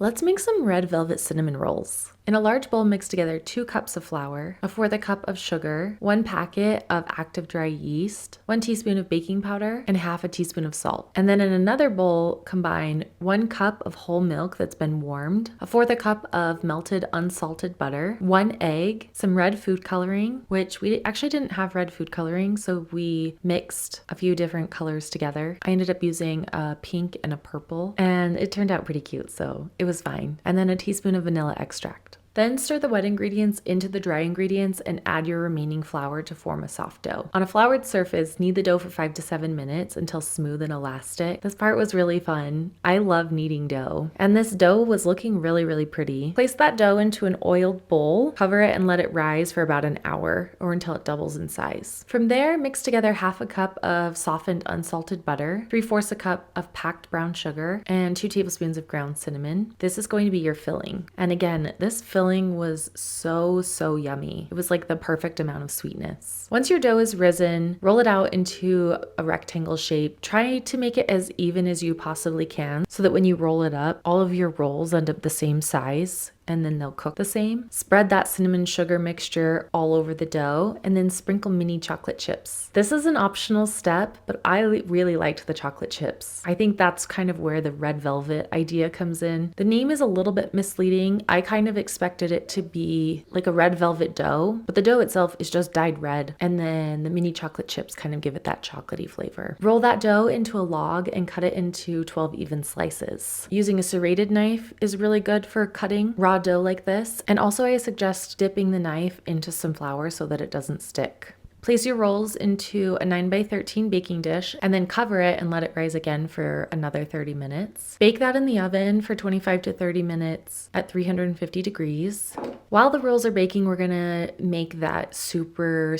Let's make some red velvet cinnamon rolls. In a large bowl, mix together 2 cups of flour, a 1/4 cup of sugar, 1 packet of active dry yeast, 1 teaspoon of baking powder, and 1/2 teaspoon of salt. And then in another bowl, combine 1 cup of whole milk that's been warmed, a 1/4 cup of melted unsalted butter, 1 egg, some red food coloring, which we actually didn't have red food coloring, so we mixed a few different colors together. I ended up using a pink and a purple, and it turned out pretty cute, so it was fine. And then a teaspoon of vanilla extract. Then stir the wet ingredients into the dry ingredients and add your remaining flour to form a soft dough. On a floured surface, knead the dough for 5 to 7 minutes until smooth and elastic. This part was really fun. I love kneading dough. And this dough was looking really, really pretty. Place that dough into an oiled bowl, cover it and let it rise for about an hour or until it doubles in size. From there, mix together 1/2 cup of softened unsalted butter, 3/4 cup of packed brown sugar, and 2 tablespoons of ground cinnamon. This is going to be your filling. And again, this filling was so yummy. It was like the perfect amount of sweetness. Once your dough is risen, roll it out into a rectangle shape. Try to make it as even as you possibly can so that when you roll it up, all of your rolls end up the same size, and then they'll cook the same. Spread that cinnamon sugar mixture all over the dough and then sprinkle mini chocolate chips. This is an optional step, but I really liked the chocolate chips. I think that's kind of where the red velvet idea comes in. The name is a little bit misleading. I kind of expected it to be like a red velvet dough, but the dough itself is just dyed red, and then the mini chocolate chips kind of give it that chocolatey flavor. Roll that dough into a log and cut it into 12 even slices. Using a serrated knife is really good for cutting raw dough like this, and also I suggest dipping the knife into some flour so that it doesn't stick. Place your rolls into a 9x13 baking dish and then cover it and let it rise again for another 30 minutes. Bake that in the oven for 25 to 30 minutes at 350 degrees. While the rolls are baking, we're gonna make that super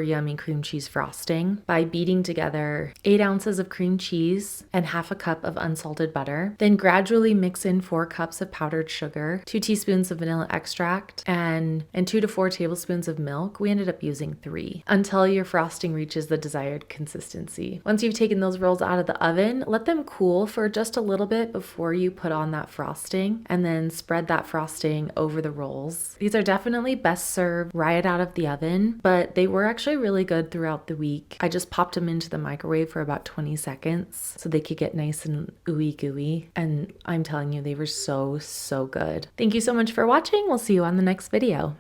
yummy cream cheese frosting by beating together 8 ounces of cream cheese and 1/2 cup of unsalted butter. Then gradually mix in 4 cups of powdered sugar, 2 teaspoons of vanilla extract, and 2 to 4 tablespoons of milk. We ended up using 3. Until your frosting reaches the desired consistency. Once you've taken those rolls out of the oven, let them cool for just a little bit before you put on that frosting, and then spread that frosting over the rolls. These are definitely best served right out of the oven, but they were actually really good throughout the week. I just popped them into the microwave for about 20 seconds so they could get nice and ooey gooey, and I'm telling you, they were so good. Thank you so much for watching. We'll see you on the next video.